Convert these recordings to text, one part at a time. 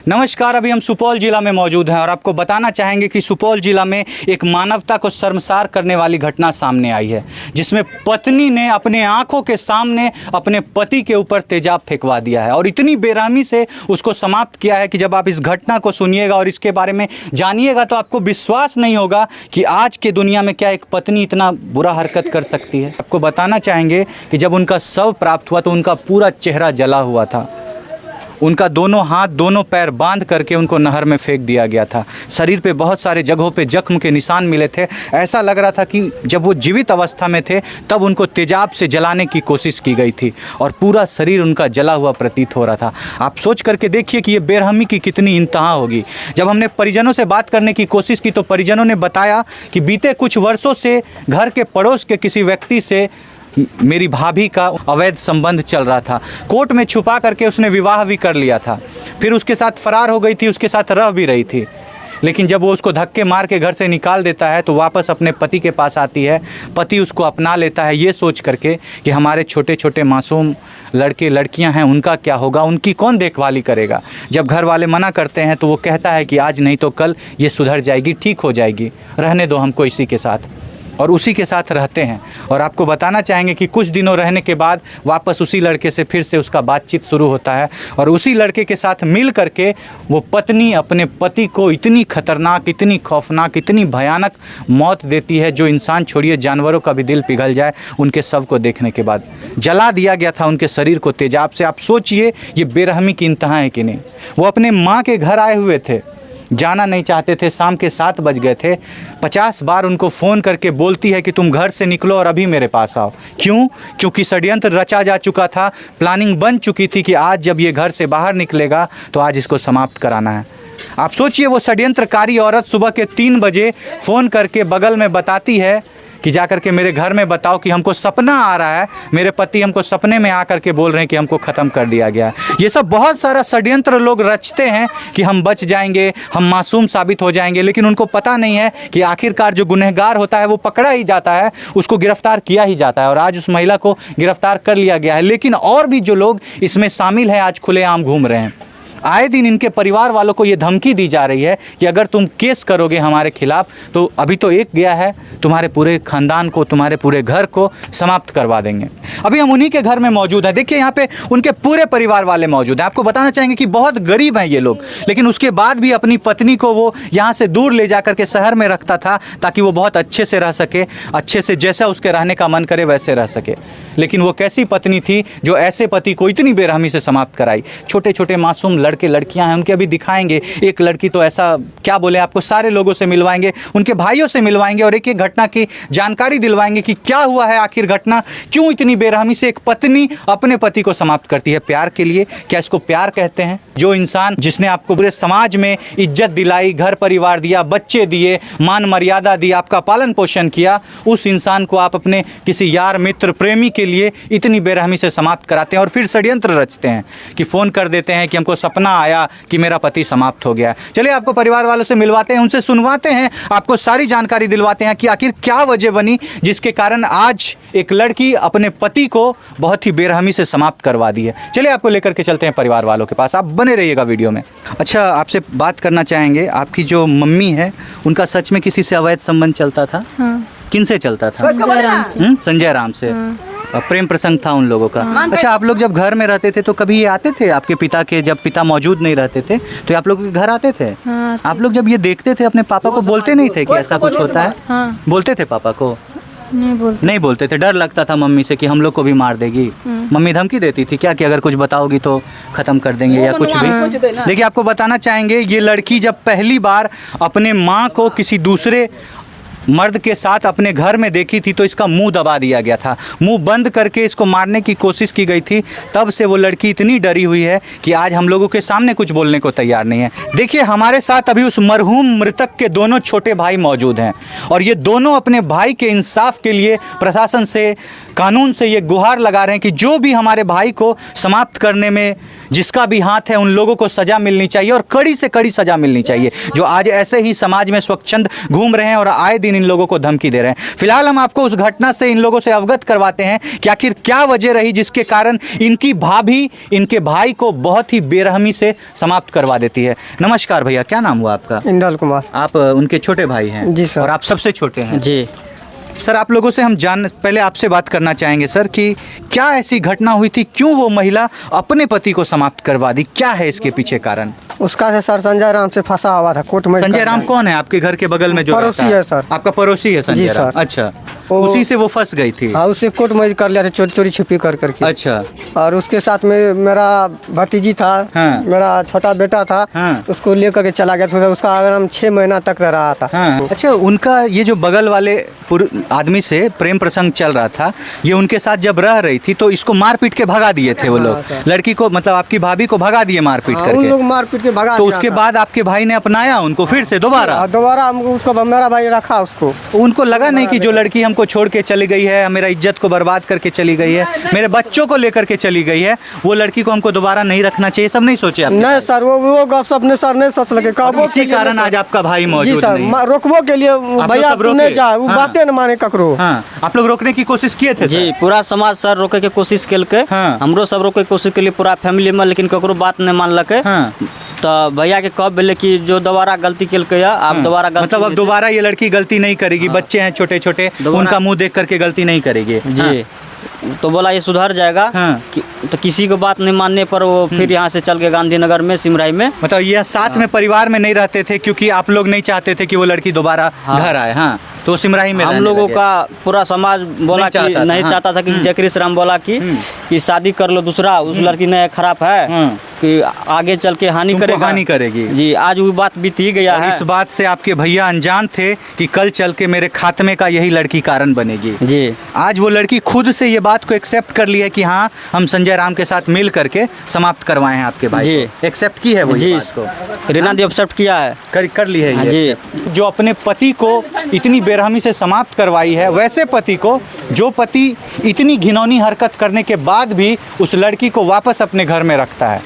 नमस्कार। अभी हम सुपौल जिला में मौजूद हैं और आपको बताना चाहेंगे कि सुपौल जिला में एक मानवता को शर्मसार करने वाली घटना सामने आई है, जिसमें पत्नी ने अपने आंखों के सामने अपने पति के ऊपर तेजाब फेंकवा दिया है और इतनी बेरहमी से उसको समाप्त किया है कि जब आप इस घटना को सुनिएगा और इसके बारे में जानिएगा तो आपको विश्वास नहीं होगा कि आज के दुनिया में क्या एक पत्नी इतना बुरा हरकत कर सकती है। आपको बताना चाहेंगे कि जब उनका शव प्राप्त हुआ तो उनका पूरा चेहरा जला हुआ था। उनका दोनों हाथ दोनों पैर बांध करके उनको नहर में फेंक दिया गया था। शरीर पे बहुत सारे जगहों पे जख्म के निशान मिले थे। ऐसा लग रहा था कि जब वो जीवित अवस्था में थे तब उनको तेजाब से जलाने की कोशिश की गई थी और पूरा शरीर उनका जला हुआ प्रतीत हो रहा था। आप सोच करके देखिए कि ये बेरहमी की कितनी इंतहा होगी। जब हमने परिजनों से बात करने की कोशिश की तो परिजनों ने बताया कि बीते कुछ वर्षों से घर के पड़ोस के किसी व्यक्ति से मेरी भाभी का अवैध संबंध चल रहा था। कोर्ट में छुपा करके उसने विवाह भी कर लिया था, फिर उसके साथ फरार हो गई थी, उसके साथ रह भी रही थी। लेकिन जब वो उसको धक्के मार के घर से निकाल देता है तो वापस अपने पति के पास आती है। पति उसको अपना लेता है ये सोच करके कि हमारे छोटे छोटे मासूम लड़के लड़कियां हैं, उनका क्या होगा, उनकी कौन देखभाली करेगा। जब घर वाले मना करते हैं तो वो कहता है कि आज नहीं तो कल ये सुधर जाएगी, ठीक हो जाएगी, रहने दो हमको इसी के साथ, और उसी के साथ रहते हैं। और आपको बताना चाहेंगे कि कुछ दिनों रहने के बाद वापस उसी लड़के से फिर से उसका बातचीत शुरू होता है और उसी लड़के के साथ मिल करके वो पत्नी अपने पति को इतनी खतरनाक, इतनी खौफनाक, इतनी भयानक मौत देती है जो इंसान छोड़िए जानवरों का भी दिल पिघल जाए उनके शव को देखने के बाद। जला दिया गया था उनके शरीर को तेजाब से। आप सोचिए ये बेरहमी की इंतहा है कि नहीं। वो अपने माँ के घर आए हुए थे, जाना नहीं चाहते थे। शाम के 7 बज गए थे। 50 बार उनको फ़ोन करके बोलती है कि तुम घर से निकलो और अभी मेरे पास आओ। क्यों? क्योंकि षड्यंत्र रचा जा चुका था, प्लानिंग बन चुकी थी कि आज जब ये घर से बाहर निकलेगा तो आज इसको समाप्त कराना है। आप सोचिए वो षड्यंत्रकारी औरत सुबह के 3 बजे फ़ोन करके बगल में बताती है कि जा करके मेरे घर में बताओ कि हमको सपना आ रहा है, मेरे पति हमको सपने में आ करके बोल रहे हैं कि हमको ख़त्म कर दिया गया है। ये सब बहुत सारा षड्यंत्र लोग रचते हैं कि हम बच जाएंगे, हम मासूम साबित हो जाएंगे, लेकिन उनको पता नहीं है कि आखिरकार जो गुनहगार होता है वो पकड़ा ही जाता है, उसको गिरफ्तार किया ही जाता है। और आज उस महिला को गिरफ्तार कर लिया गया है, लेकिन और भी जो लोग इसमें शामिल हैं आज खुलेआम घूम रहे हैं। आए दिन इनके परिवार वालों को ये धमकी दी जा रही है कि अगर तुम केस करोगे हमारे खिलाफ तो अभी तो एक गया है, तुम्हारे पूरे खानदान को, तुम्हारे पूरे घर को समाप्त करवा देंगे। अभी हम उन्हीं के घर में मौजूद हैं। देखिए यहाँ पे उनके पूरे परिवार वाले मौजूद हैं। आपको बताना चाहेंगे कि बहुत गरीब हैं ये लोग, लेकिन उसके बाद भी अपनी पत्नी को वो यहाँ से दूर ले जा करके शहर में रखता था ताकि वो बहुत अच्छे से रह सके, अच्छे से जैसा उसके रहने का मन करे वैसे रह सके। लेकिन वो कैसी पत्नी थी जो ऐसे पति को इतनी बेरहमी से समाप्त कराई। छोटे छोटे मासूम लड़के लड़कियां हैं, उनके अभी दिखाएंगे। एक लड़की तो ऐसा क्या बोले, आपको सारे लोगों से मिलवाएंगे, उनके भाइयों से मिलवाएंगे और एक एक घटना की जानकारी दिलवाएंगे कि क्या हुआ है आखिर घटना, क्यों इतनी बेरहमी से एक पत्नी अपने पति को समाप्त करती है। प्यार के लिए? क्या इसको प्यार कहते हैं? जो इंसान जिसने आपको पूरे समाज में इज्जत दिलाई, घर परिवार दिया, बच्चे दिए, मान मर्यादा दी, आपका पालन पोषण किया, उस इंसान को आप अपने किसी यार मित्र प्रेमी के लिए इतनी बेरहमी से समाप्त कराते हैं और फिर षड्यंत्र रचते हैं कि फ़ोन कर देते हैं कि हमको सपना आया कि मेरा पति समाप्त हो गया। चलिए आपको परिवार वालों से मिलवाते हैं, उनसे सुनवाते हैं, आपको सारी जानकारी दिलवाते हैं कि आखिर क्या वजह बनी जिसके कारण आज एक लड़की अपने पति को बहुत ही बेरहमी से समाप्त करवा दी है। चलिए आपको लेकर के चलते हैं परिवार वालों के पास, आप बने रहिएगा वीडियो में। अच्छा, आपसे बात करना चाहेंगे, आपकी जो मम्मी है उनका सच में किसी से अवैध संबंध चलता था? हाँ। किन से चलता था? संजय राम से। प्रेम प्रसंग था उन लोगों का। अच्छा, आप लोग जब घर में रहते थे तो कभी ये आते थे आपके पिता के, जब पिता मौजूद नहीं रहते थे तो आप लोग के घर आते थे? हाँ। आप लोग जब ये देखते थे अपने पापा को बोलते नहीं थे कि ऐसा कुछ होता है? हाँ। बोलते थे पापा को? नहीं बोलते थे। डर लगता था मम्मी से कि हम लोग को भी मार देगी? मम्मी धमकी देती थी क्या कि अगर कुछ बताओगी तो खत्म कर देंगे या कुछ भी? देखिए आपको बताना चाहेंगे, ये लड़की जब पहली बार अपने माँ को किसी दूसरे मर्द के साथ अपने घर में देखी थी तो इसका मुंह दबा दिया गया था, मुंह बंद करके इसको मारने की कोशिश की गई थी। तब से वो लड़की इतनी डरी हुई है कि आज हम लोगों के सामने कुछ बोलने को तैयार नहीं है। देखिए हमारे साथ अभी उस मरहूम मृतक के दोनों छोटे भाई मौजूद हैं और ये दोनों अपने भाई के इंसाफ के लिए प्रशासन से कानून से ये गुहार लगा रहे हैं कि जो भी हमारे भाई को समाप्त करने में जिसका भी हाथ है, उन लोगों को सज़ा मिलनी चाहिए और कड़ी से कड़ी सज़ा मिलनी चाहिए, जो आज ऐसे ही समाज में स्वच्छंद घूम रहे हैं और आए दिन इन लोगों को धमकी दे रहे हैं। फिलहाल हम आपको उस घटना से इन लोगों से अवगत करवाते हैं कि आखिर क्या वजह रही जिसके कारण इनकी भाभी इनके भाई को बहुत ही बेरहमी से समाप्त करवा देती है। नमस्कार भैया, क्या नाम हुआ आपका? इंदल कुमार। आप उनके छोटे भाई हैं? जी सर। और आप सबसे छोटे हैं? जी सर, आप लोगों से हम पहले आपसे बात करना चाहेंगे सर कि क्या ऐसी घटना हुई थी, क्यों वो महिला अपने पति को समाप्त करवा दी, क्या है इसके पीछे कारण? उसका से सर संजय राम से फंसा हुआ था कोर्ट में। संजय राम कौन है? आपके घर के बगल में जो पड़ोसी रहता है सर। आपका पड़ोसी है संजय जी राम? सर। अच्छा, उसी से वो फंस गई थी? हाँ, उससे कोर्ट में कर लिया था चोरी चोरी छिपी कर करके। अच्छा। और उसके साथ में मेरा भतीजी था। हाँ। मेरा छोटा बेटा था। हाँ। उसको लेकर के चला गया था। उसका आराम 6 महीना तक रहा था। हाँ। अच्छा, उनका ये जो बगल वाले आदमी से प्रेम प्रसंग चल रहा था, ये उनके साथ जब रह रही थी तो इसको मार पीट के भगा दिए थे वो लोग? लड़की को, मतलब आपकी भाभी को भगा दिए मार पीट करके? उन लोग मार पीट के भगा। तो उसके बाद आपके भाई ने अपनाया उनको फिर से दोबारा? हमको उसको, मेरा भाई रखा उसको। उनको लगा नहीं कि जो लड़की हमको छोड़ के चली गई है, मेरा इज्जत को बर्बाद करके चली गई है, मेरे बच्चों को लेकर के चली गई है, वो लड़की को हमको दोबारा नहीं रखना चाहिए, सब नहीं सोचे आपने? नहीं सर, वो गप अपने सर नहीं सोच लगे। इसी कारण आज आपका भाई मौजूद जी सर, नहीं। रोकबो के लिए भैया नहीं जा, वो बातें न माने ककरो। हाँ, आप लोग रोकने की कोशिश किए थे? जी, पूरा समाज सर रोके के कोशिश केलके। हाँ। हमरो सब रोके के कोशिश के लिए पूरा फैमिली में, लेकिन ककरो बात नहीं मानलके। हाँ। तो भैया के कब बोले कि जो दोबारा गलती केलके आप दोबारा गलती, मतलब अब दोबारा ये लड़की गलती नहीं करेगी? बच्चे हैं छोटे छोटे, उनका मुंह देख करके गलती नहीं करेगी? जी। तो बोला ये सुधर जाएगा। हाँ। तो किसी को बात नहीं मानने पर वो फिर यहाँ से चल के गांधीनगर में, सिमराई में। मतलब ये साथ में परिवार में नहीं रहते थे क्योंकि आप लोग नहीं चाहते थे कि वो लड़की दोबारा घर आए? हाँ, तो सिमराही में हम लोगों का पूरा समाज बोला कि नहीं चाहता था कि जयकृष्ण राम बोला कि शादी कर लो दूसरा, उस लड़की ने खराब है कि आगे चल के हानि करेगी। जी, आज वो बात बीत ही गया है। इस बात से आपके भैया अनजान थे कि कल चल के मेरे खात्मे का यही लड़की कारण बनेगी। जी, आज वो लड़की खुद से ये बात को एक्सेप्ट कर ली है कि हाँ, हम संजय राम के साथ मिल करके समाप्त करवाए हैं आपके भाई। जी, एक्सेप्ट की है वो जी, बात को? रीना दी एक्सेप्ट किया है, कर ली है ये। जी। जो अपने पति को इतनी बेरहमी से समाप्त करवाई है, वैसे पति को, जो पति इतनी घिनौनी हरकत करने के बाद भी उस लड़की को वापस अपने घर में रखता है,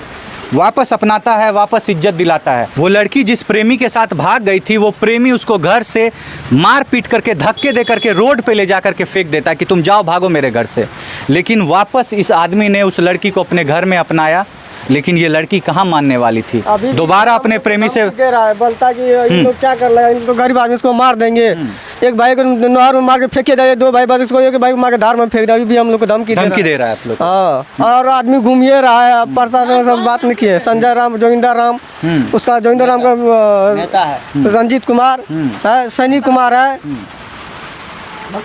वापस अपनाता है, वापस इज्जत दिलाता है। वो लड़की जिस प्रेमी के साथ भाग गई थी, वो प्रेमी उसको घर से मार पीट करके, धक्के दे करके रोड पे ले जा करके फेंक देता है कि तुम जाओ, भागो मेरे घर से। लेकिन वापस इस आदमी ने उस लड़की को अपने घर में अपनाया, लेकिन ये लड़की कहाँ मानने वाली थी? दोबारा अपने प्रेमी से दे रहा है, बोलता कि इन लोग क्या कर रहे हैं, इनको गरीब आदमी इसको मार देंगे। एक भाई को नहर में मार के फेंके जाए, 2 भाई बस इसको एक भाई को मार के धार में फेंक दिया, भी हम लोग को धमकी दे रहा है आप लोग। हाँ, और आदमी घूमिए रहा है, प्रशासन सब बात नहीं किए। संजय राम, जोगिंदर राम, उसका जोगिंदर राम का नेता है रंजीत कुमार है, सनी कुमार है।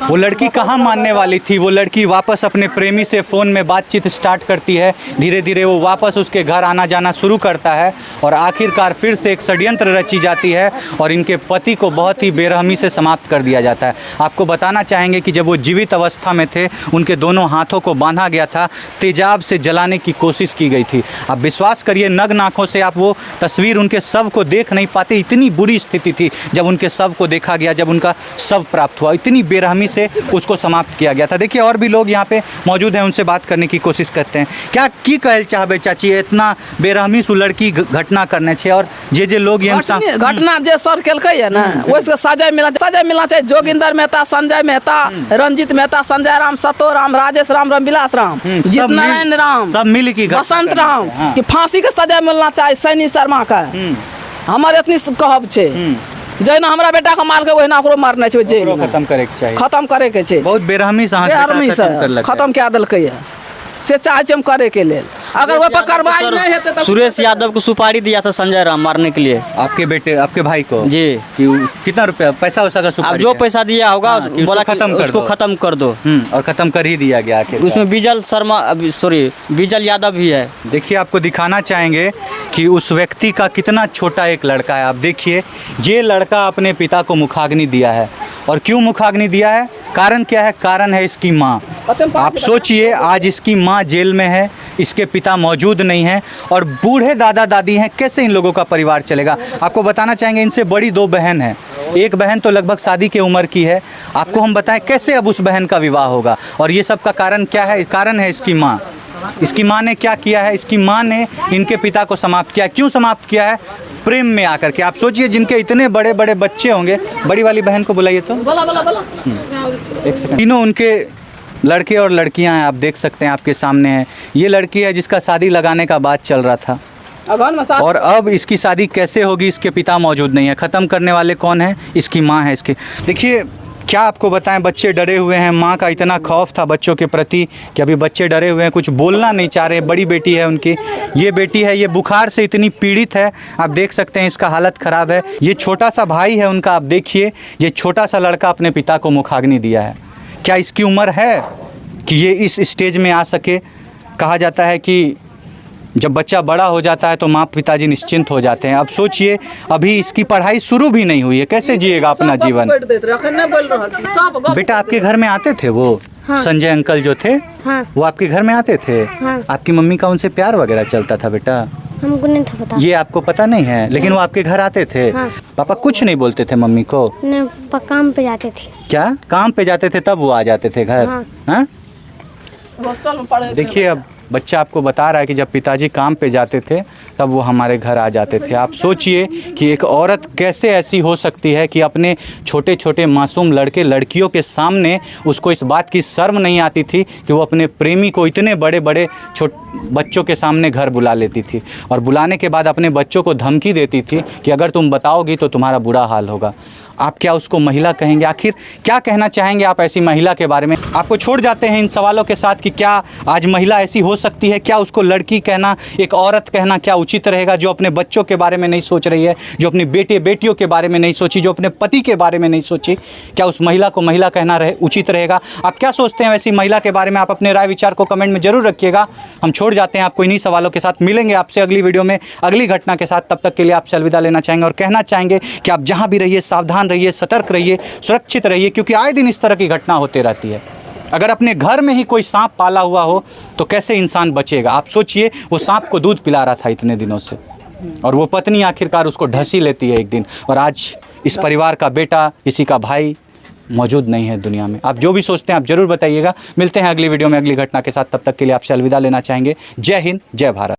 वो लड़की कहाँ मानने वाली थी? वो लड़की वापस अपने प्रेमी से फ़ोन में बातचीत स्टार्ट करती है, धीरे धीरे वो वापस उसके घर आना जाना शुरू करता है और आखिरकार फिर से एक षड्यंत्र रची जाती है और इनके पति को बहुत ही बेरहमी से समाप्त कर दिया जाता है। आपको बताना चाहेंगे कि जब वो जीवित अवस्था में थे, उनके दोनों हाथों को बांधा गया था, तेजाब से जलाने की कोशिश की गई थी। आप विश्वास करिए, नग्न आँखों से आप वो तस्वीर उनके शव को देख नहीं पाते, इतनी बुरी स्थिति थी जब उनके शव को देखा गया, जब उनका शव प्राप्त हुआ, इतनी बेरहमी से उसको समाप्त किया गया था। देखिए, और भी लोग यहाँ पे मौजूद हैं, उनसे बात करने की कोशिश करते हैं। क्या की कहल चाहबे चाची, इतना बेरहमी से लड़की घटना करने छे और जे लोग ये घटना जे सर केलकै है ना, उसके सजा मिलना चाहिए। जोगिंदर मेहता, संजय मेहता, रंजीत मेहता, संजय राम, सतो राम, राजेश राम, रामविलास राम, जीत नारायण राम, सब मिल की बसंत राम की फांसी के सजा मिलना चाहिए। सैनी शर्मा का हमारे इतनी कहब छे, जैना हमरा बेटा के मार के वही ओकरो मारना छै, जेल में खत्म करे के चाहिए, खत्म करे के छै। बहुत बेरहमी से खत्म क्या देलकै है, से चाहे हम करे के लेल। अगर वो पर कार्रवाई नहीं हेते तो सुरेश यादव को सुपारी दिया था संजय राम मारने के लिए। आपके बेटे, आपके भाई को? जी। कि कितना रुपया पैसा वैसा का सुपारी? जो पैसा दिया होगा बोला उसको खत्म कर दो, और खत्म कर ही दिया गया। उसमें विजल यादव भी है। देखिए, आपको दिखाना चाहेंगे कि उस व्यक्ति का कितना छोटा एक लड़का है। आप देखिए, ये लड़का अपने पिता को मुखाग्नि दिया है, और क्यों मुखाग्नि दिया है? कारण क्या है? कारण है इसकी माँ। आप सोचिए, आज इसकी माँ जेल में है, इसके पिता मौजूद नहीं हैं और बूढ़े दादा दादी हैं, कैसे इन लोगों का परिवार चलेगा? आपको बताना चाहेंगे, इनसे बड़ी 2 बहन हैं एक बहन तो लगभग शादी की उम्र की है। आपको हम बताएं कैसे अब उस बहन का विवाह होगा, और ये सब का कारण क्या है? कारण है इसकी माँ। इसकी माँ ने क्या किया है? इसकी माँ ने इनके पिता को समाप्त किया। क्यों समाप्त किया है? प्रेम में आकर के। आप सोचिए, जिनके इतने बड़े बड़े बच्चे होंगे। बड़ी वाली बहन को बुलाइए तो। एक सेकंड। तीनों उनके लड़के और लड़कियां हैं, आप देख सकते हैं, आपके सामने है। ये लड़की है जिसका शादी लगाने का बात चल रहा था, और अब इसकी शादी कैसे होगी? इसके पिता मौजूद नहीं है। ख़त्म करने वाले कौन है? इसकी माँ है इसकी। देखिए, क्या आपको बताएं, बच्चे डरे हुए हैं। माँ का इतना खौफ था बच्चों के प्रति कि अभी बच्चे डरे हुए हैं, कुछ बोलना नहीं चाह रहे। बड़ी बेटी है उनकी, ये बेटी है, ये बुखार से इतनी पीड़ित है, आप देख सकते हैं, इसका हालत ख़राब है। ये छोटा सा भाई है उनका, आप देखिए, ये छोटा सा लड़का अपने पिता को मुखाग्नि दिया है। क्या इसकी उम्र है कि ये इस स्टेज में आ सके? कहा जाता है कि जब बच्चा बड़ा हो जाता है तो माँ पिताजी निश्चिंत हो जाते हैं। अब सोचिए, अभी इसकी पढ़ाई शुरू भी नहीं हुई है, कैसे जिएगा अपना जीवन? बेटा, आपके घर में आते थे वो? हाँ। संजय अंकल जो थे, हाँ। वो आपके घर में आते थे? हाँ। आपकी मम्मी का उनसे प्यार वगैरह चलता था बेटा? हमको नहीं था पता। ये आपको पता नहीं है, लेकिन वो आपके घर आते थे? हाँ। पापा कुछ नहीं बोलते थे मम्मी को? नहीं, काम पे जाते थे। क्या काम पे जाते थे तब वो आ जाते थे घर? हाँ। हाँ? देखिए, अब बच्चा आपको बता रहा है कि जब पिताजी काम पे जाते थे तब वो हमारे घर आ जाते थे। आप सोचिए कि एक औरत कैसे ऐसी हो सकती है कि अपने छोटे छोटे मासूम लड़के लड़कियों के सामने उसको इस बात की शर्म नहीं आती थी कि वो अपने प्रेमी को इतने बड़े बड़े बच्चों के सामने घर बुला लेती थी, और बुलाने के बाद अपने बच्चों को धमकी देती थी कि अगर तुम बताओगी तो तुम्हारा बुरा हाल होगा। आप क्या उसको महिला कहेंगे? आखिर क्या कहना चाहेंगे आप ऐसी महिला के बारे में? आपको छोड़ जाते हैं इन सवालों के साथ कि क्या आज महिला ऐसी हो सकती है? क्या उसको लड़की कहना, एक औरत कहना क्या उचित रहेगा, जो अपने बच्चों के बारे में नहीं सोच रही है, जो अपनी बेटे बेटियों के बारे में नहीं सोची, जो अपने पति के बारे में नहीं सोची? क्या उस महिला को महिला कहना उचित रहेगा? आप क्या सोचते हैं ऐसी महिला के बारे में? आप अपने राय विचार को कमेंट में जरूर रखिएगा। हम छोड़ जाते हैं आपको इन्हीं सवालों के साथ। मिलेंगे आपसे अगली वीडियो में अगली घटना के साथ। तब तक के लिए आपसे अलविदा लेना चाहेंगे और कहना चाहेंगे कि आप जहाँ भी रहिए सावधान रहिए, सतर्क रहिए, सुरक्षित रहिए, क्योंकि आए दिन इस तरह की घटना होती रहती है। अगर अपने घर में ही कोई सांप पाला हुआ हो तो कैसे इंसान बचेगा? आप सोचिए, वो सांप को दूध पिला रहा था इतने दिनों से, और वो पत्नी आखिरकार उसको ढसी लेती है एक दिन, और आज इस परिवार का बेटा, किसी का भाई मौजूद नहीं है दुनिया में। आप जो भी सोचते हैं आप जरूर बताइएगा। मिलते हैं अगली वीडियो में अगली घटना के साथ। तब तक के लिए आपसे अलविदा लेना चाहेंगे। जय हिंद, जय भारत।